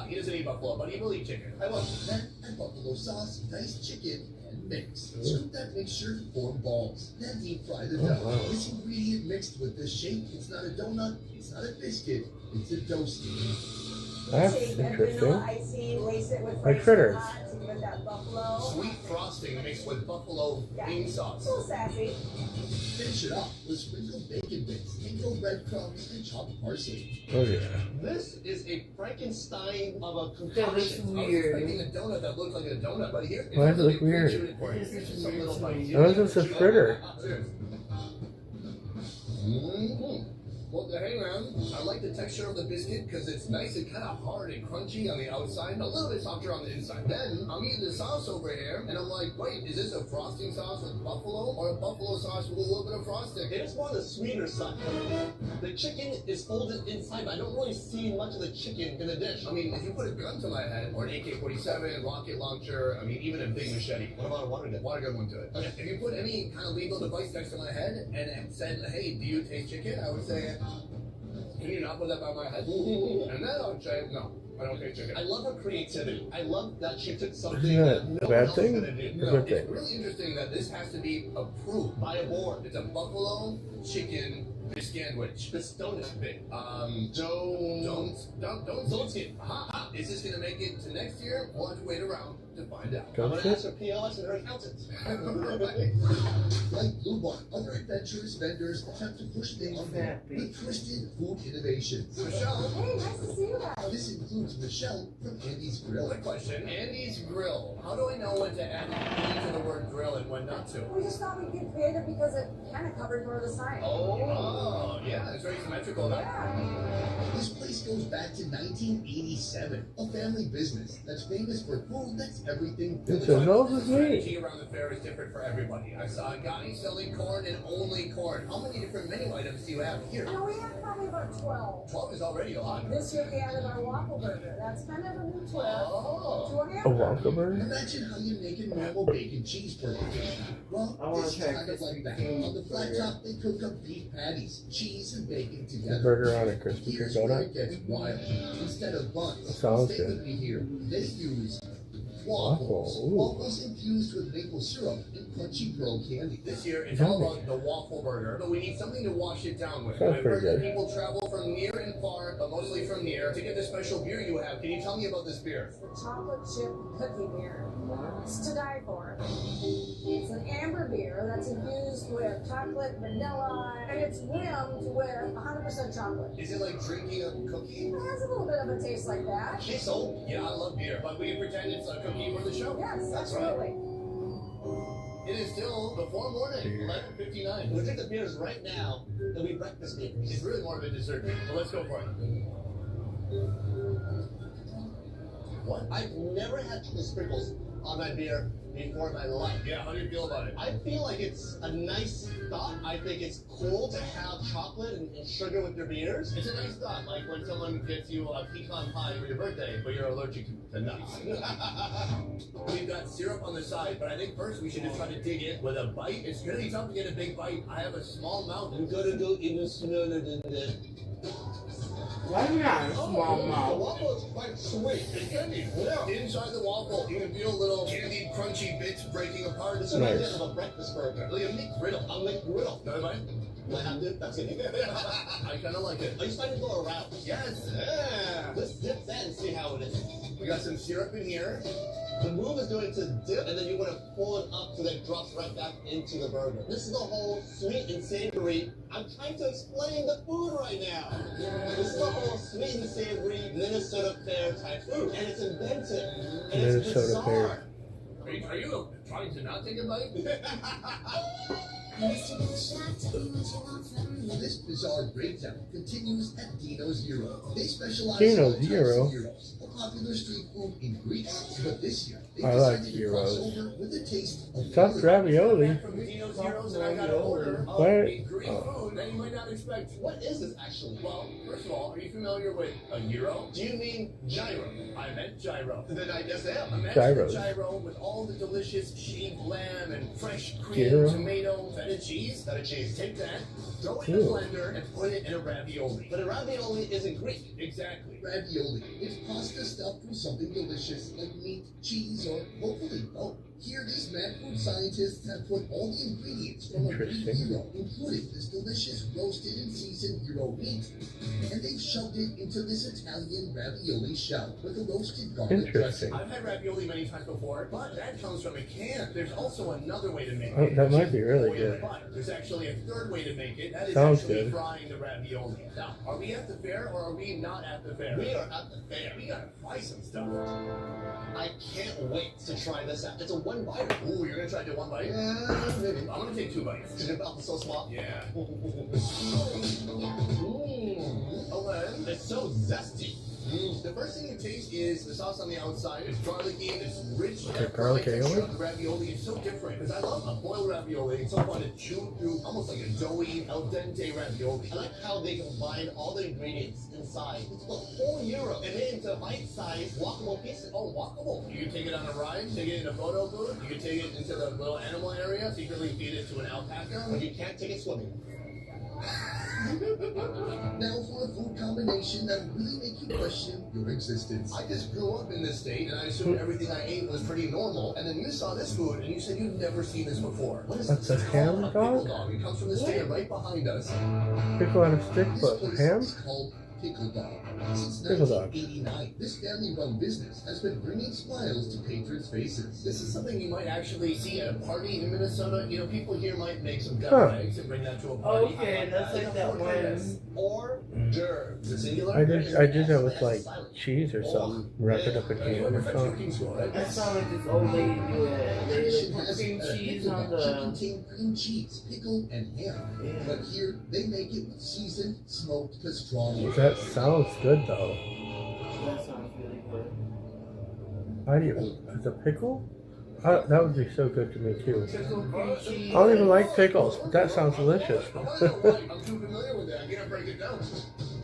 He doesn't eat buffalo, but he will eat chicken. I love it. Then add buffalo sauce, diced chicken, and mix. Scoop that mixture to form balls. Then deep fry the dough. wow. This ingredient mixed with this shape, it's not a donut, it's not a biscuit, it's a dough skin. That's Take a interesting. vanilla icing, lace it with Like French fritters. vanilla to give it that buffalo. Sweet frosting mixed with buffalo bean It's sauce. a little sassy. Finish it off with sprinkled bacon bits, pinko breadcrumbs, and chopped parsley. Oh yeah. This is a Frankenstein of a That looks concoction. weird. I was expecting a donut that looks like a donut, but here Why does it look weird? It's just some little bite. How is this a fritter? Mm-hmm. Well, hang around. I like the texture of the biscuit because it's nice and kind of hard and crunchy on the outside, and a little bit softer on the inside. Then I'm eating the sauce over here, and I'm like, wait, is this a frosting sauce with buffalo or a buffalo sauce with a little bit of frosting? It's more the sweeter side. The chicken is folded inside, but I don't really see much of the chicken in the dish. I mean, if you put a gun to my head, or an AK-47, rocket launcher, I mean, even a big machete. What about a water gun? Water gun wouldn't do it. Okay. If you put any kind of lethal device next to my head and it said, hey, do you taste chicken? I would say, can you not put that by my head? And then I would say, no, I don't taste chicken. I love her creativity. I love that she took something Isn't that that no a one bad else thing? is gonna do. Or a good It's thing? really interesting that this has to be approved by a board. It's a buffalo chicken biscuit. This donut big. Don't skip. Aha. Is this gonna make it to next year? We'll have to wait around to find out. I'm Don't gonna skip? ask her POS and her accountant. Like Blue Bar, other adventurous vendors attempt to push things forward with twisted food innovations. Michelle, Hey, nice to see you guys. This includes Michelle from Andy's Grill. quick question. Andy's Grill. How do I know when to add to the word grill and when not to? We just thought we'd get creative because it kind of covered more of the sign. Oh, yeah, it's very symmetrical now. Yeah. This place goes back to 1987, a family business that's famous for food that's everything It's village. a nose with The me. strategy around the fair is different for everybody. I saw a guy selling corn and only corn. How many different menu items do you have here? No, we have probably about 12. 12 is already a lot. This year we added our waffle burger. That's kind of a new twist. Oh. To a A hamburger. Wonka burger? Imagine how you make a normal bacon cheeseburger. Well, I wanna this is try kind of like that. crispy On the flat burger. top, they cook up beef patties, cheese, and bacon A together. burger on a Krispy Here's Kreme where donut? it gets wild. Instead of buns, Sounds stay good. with me here. They use waffles. Waffle, ooh. Waffles infused with maple syrup and crunchy pearl candy. This year, it's all about the waffle burger, but we need something to wash it down with. Sounds I've pretty heard that good. people travel from near and far, but mostly from near, to get the special beer you have. Can you tell me about this beer? The chocolate chip cookie beer. It's to die for. It's an amber beer that's infused with chocolate, vanilla, and it's rimmed with 100% chocolate. Is it like drinking a cookie? It has a little bit of a taste like that. Okay, so, yeah, I love beer, but we can pretend it's a cookie for the show. Yes, That's absolutely. right. It is still before morning, 11:59. We'll drink the beers right now. They'll be breakfast beers. It's really more of a dessert beer, but let's go for it. What? I've never had chocolate sprinkles on my beer before in my life. Yeah, how do you feel about it? I feel like it's a nice thought. I think it's cool to have chocolate and sugar with your beers. It's a nice thought, like when someone gets you a pecan pie for your birthday, but you're allergic to nuts. We've got syrup on the side, but I think first we should just try to dig in with a bite. It's really tough to get a big bite. I have a small mouth. I'm gonna go even smaller than that. Why do we have a small The mouth? waffle is quite sweet. It's candy. Yeah. Inside the waffle, you can feel little candied, crunchy bits breaking apart. This It's reminds Nice. me of a breakfast burger. like a meat griddle. A McGriddle. Another bite? Do I have to? That's it. I kind of like it. Are you starting to go around? Yes. Yeah. Let's dip that and see how it is. We got some syrup in here. The move is going to dip, and then you want to pull it up so that it drops right back into the burger. This is the whole sweet and savory. I'm trying to explain the food right now. This is the whole sweet and savory Minnesota Fair type food, and it's inventive. And it's Minnesota Fair. Are you trying to not take a bite? This bizarre breakdown continues at Dino's Gyro. They specialize Dino's in all Gyro. types of gyros, a popular street food in Greece. But this year, they I like decided to cross gyros. over with a taste of Stuffed ravioli. From Dino's Gyros, and I got an order of What? a Greek food that you might not expect. What is this actually? Well, first of all, are you familiar with a gyro? Do you mean gyro? I meant gyro. Then I guess I am. Imagine Gyros. a gyro with all the delicious shaved lamb and fresh cream, Gyro? tomato, feta cheese. Feta cheese. Take that, throw it in Ew. the blender, and put it in a ravioli. But a ravioli isn't Greek. Exactly. ravioli. It's pasta stuffed with something delicious like meat, cheese, or hopefully both. Here, these mad food scientists have put all the ingredients from a Greek gyro, including this delicious roasted and seasoned gyro meat, and they've shoved it into this Italian ravioli shell with a roasted garlic dressing. I've had ravioli many times before, but that comes from a can. There's also another way to make Oh, it. that might be really Oil good. and butter. There's actually a third way to make it. That is Sounds actually good. frying the ravioli. Now, are we at the fair or are we not at the fair? We are at the fair. We gotta fry some stuff. I can't wait to try this out. It's a one bite. Ooh, you're gonna try to do one bite? Yeah, maybe. I'm gonna take 2 bites. Because your mouth is so small. Yeah. Oh, it's so zesty. The first thing you taste is the sauce on the outside. It's garlicky, it's rich. Okay, garlic texture aioli? of the ravioli is so different. Because I love a boiled ravioli. It's so fun to chew through, almost like a doughy, al dente ravioli. I like how they combine all the ingredients inside. It's the whole gyro and made into bite-sized walkable pieces. Oh, walkable. You can take it on a ride, take it in a photo booth. You can take it into the little animal area, secretly feed it to an alpaca. But you can't take it swimming. Now for a food combination that will really make you question your existence. I just grew up in this state, and I assumed everything I ate was pretty normal. And then you saw this food, and you said you've never seen this before. What is That's this? a It's ham called a pickle dog? dog. It comes from the stand right behind us. Pickle on a stick, This but place ham? is called Pickle Dog. Since Pickle Dog. 1989, this family-run business has been bringing smiles to patrons' faces. This is something you might actually see at a party in Minnesota. You know, people here might make some Huh. deviled eggs and bring that to a party. Okay, that's like that one. Or d'oeuvres. The singular. I did that with like cheese or something. Wrap it up in ham or something. I saw like this old lady do it. They Tradition like put has cream it that a cheese pickle on dog should the. contain cream cheese, pickle, and ham. But here, they make it with seasoned smoked pastrami. That sounds good though. That sounds really good. How do you, as a pickle? That would be so good to me too. Pickle, cream cheese. I don't even like pickles, but that sounds delicious. I'm too familiar with that. I can't break it down.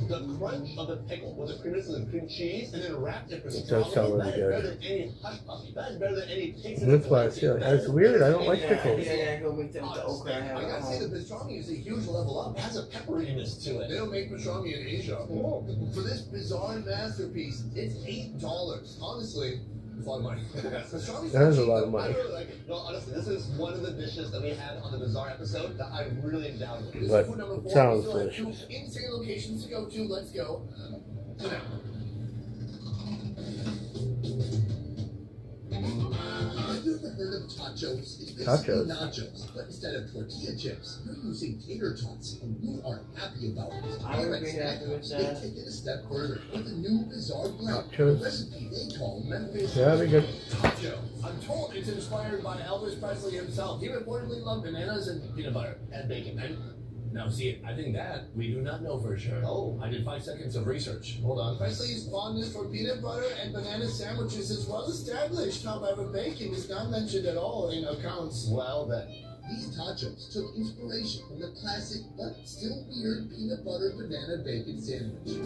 The crunch of the pickle with the creaminess of the cream cheese and then wrapped in pastrami. It does sound really That is good. better than any hush puppy. That is better than any pizza. That's why I feel like it's weird. I don't like pickles. Yeah, go with the okra. I have I at gotta say, home. the pastrami is a huge level up. It has a pepperiness to it. They don't make pastrami in Asia. For this bizarre masterpiece, it's $8. Honestly, it's a lot of money. Pastrami's That is a cheap, lot of but I money. really like it. No, honestly, this is one of the dishes that we had on the Bizarre episode that I really am down with. This is But food number 4. sounds We still have 2 delicious. insane locations to go to. Let's go. To now. Have you ever heard of tachos? It's basically Tachos. nachos, but instead of tortilla chips, you're using tater tots, and you are happy about it. I would Here be at happy with Snackos, they that. take it a step further with a new bizarre blend, Nachos. a recipe they call Memphis. Yeah, that'd be good. Tacho. I'm told it's inspired by Elvis Presley himself. He reportedly loved bananas and peanut butter and bacon. And now, see, I think that we do not know for sure. Oh, I did 5 seconds of research. Hold on. Presley's fondness for peanut butter and banana sandwiches is well established. However, bacon is not mentioned at all in accounts. Well, then. These tachos took inspiration from the classic but still weird peanut butter banana bacon sandwich.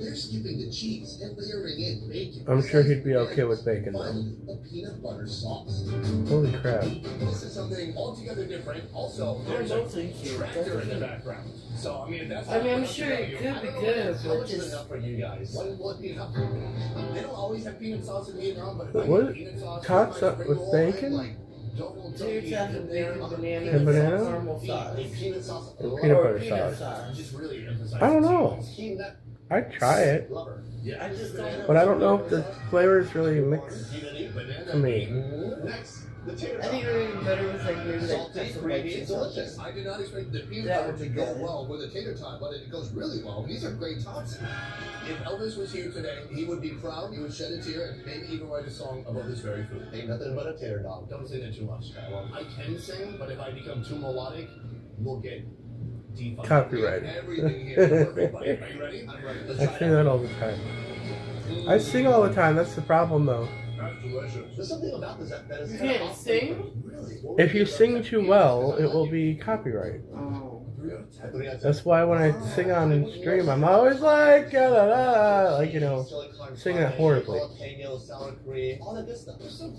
They're skipping the cheese and layering in bacon. I'm sure he'd be okay with bacon though. Finally, a peanut butter sauce. Holy crap. This is something altogether different. Also, there's a tractor in the background. So, I mean, if that's I mean, I'm not sure enough it for you, could be I don't know good, How but much is just- enough for you guys? What will it be enough? They don't always have peanut sauce in Vietnam, but if I What? get peanut sauce, Tots my up spring with roll, bacon? I'm like, Tater tots with bacon, banana, And banana? caramel sauce. Peanut sauce. Or peanut butter peanut sauce. Just really emphasize. I don't know. I'd try it, I just don't know. but I don't know if the flavors really mix to me. Next, the tater I think it would be better with like maybe like salty, pencil creamy, bites and or delicious. something. I did not expect the peanut That butter would to be go good. well with a tater tot, but it goes really well. These are great tots. If Elvis was here today, he would be proud. He would shed a tear and maybe even write a song about this very food. Ain't nothing but a tater dog. Don't say that too much. Well, I can sing, but if I become too melodic, we'll get defunct. Copyright. Everything here. Everybody, are you ready? I'm ready. Let's I try say it that out. all the time. I sing all the time. That's the problem, though. That's delicious. There's something about this that is You kind of can't off- sing? Really? If you sing too well, it will be copyright. Oh. That's why when I sing on stream, I'm always like, la la la, like, you know, sing it horribly.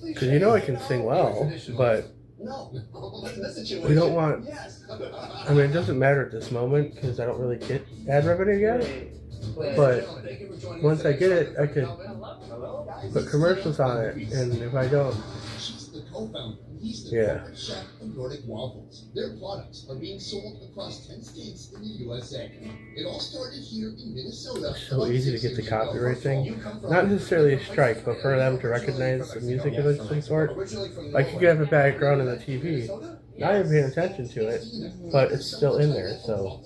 Because you know I can sing well, but we don't want. I mean, it doesn't matter at this moment because I don't really get ad revenue yet. But once I get it, I could put commercials on it, and if I don't, She's the co-founder. He's the Yeah. corporate chef of Nordic Waffles. Their products are being sold across 10 states in the USA. It all started here in Minnesota. it's so easy to get the copyright thing. Not necessarily a strike, but for them to recognize the music of some sort. Like you could have a background in the TV, not even paying attention to it, but it's still in there. So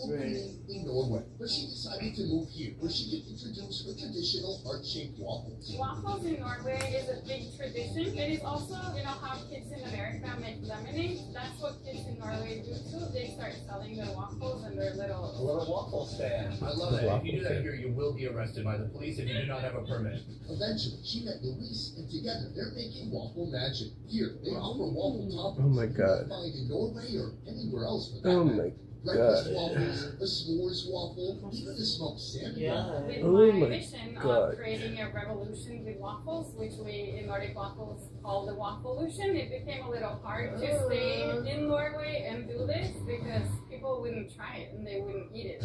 In Norway, but she decided to move here where she could introduce her traditional heart-shaped waffles. Waffles in Norway is a big tradition. It is also, how kids in America make lemonade. That's what kids in Norway do too. They start selling their waffles and their A little. little waffle stand. I love that. If you do that here, you will be arrested by the police if you do not have a permit. Eventually, she met Luis, and together they're making waffle magic. Here, they offer waffle toppings Oh my you God. can find in Norway or anywhere else for that Oh matter. my Breakfast God. waffles, a s'mores waffle, even a smoked salmon waffle. With Oh my my vision God. of creating a revolution with waffles, which we in Nordic Waffles call the Wafflelution, it became a little hard to stay in Norway and do this because people wouldn't try it and they wouldn't eat it.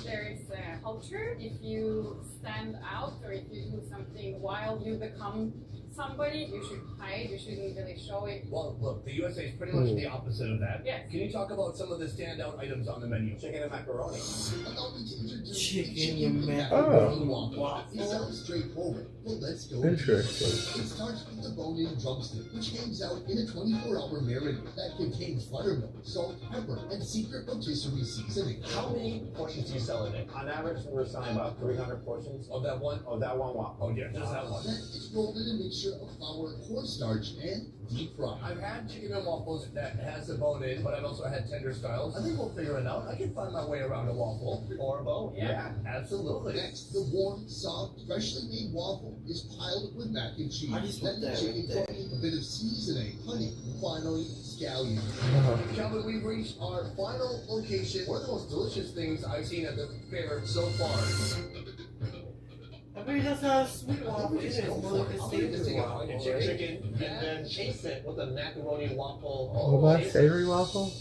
There is a culture. If you stand out or if you do something wild, you become somebody. You should hide. You shouldn't really show it. Well, look, the USA is pretty much the opposite of that. Yes. Can you talk about some of the standout items on the menu? Chicken and macaroni. Allow me to introduce Chicken and macaroni waffle. It sounds straightforward, but let's go. Interesting. It starts with the bone-in drumstick, which hangs out in a 24-hour marinade that contains buttermilk, salt, pepper, and secret rotisserie seasoning. How many portions do you sell in it? On average, we're selling about 300 portions of that one. Of that one waffle. Oh yeah, just that one. Then it's rolled in a mixture of flour, cornstarch, and deep fry. I've had chicken and waffles that has the bone in, but I've also had tender styles. I think we'll figure it out. I can find my way around a waffle or a bone. Yeah, absolutely. Next, the warm, soft, freshly made waffle is piled with mac and cheese. I just Then want the that chicken right there. cookie, a bit of seasoning, honey, and finally, scallions. Calvin, we've reached our final location. One of the most delicious things I've seen at the fair so far. I bet that's not a sweet waffle either. It's more like a Just savory take a waffle, bite of right? chicken and then chase it with a macaroni waffle. What about savory waffle?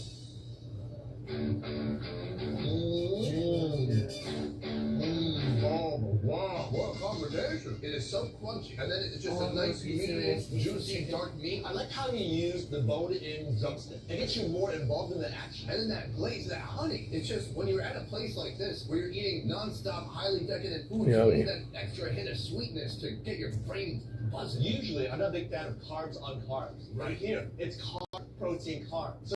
Oh, wow, what a combination. It is so crunchy. And then it's just a nice, meaty, juicy, dark meat. I like how you use the bone-in drumstick. It gets you more involved in the action. And then that glaze, that honey. It's just, when you're at a place like this, where you're eating non-stop, highly decadent food, you Yummy. need that extra hit of sweetness to get your brain buzzing. Usually, I'm not a big fan of carbs on carbs. Right here, it's carb, protein, carbs.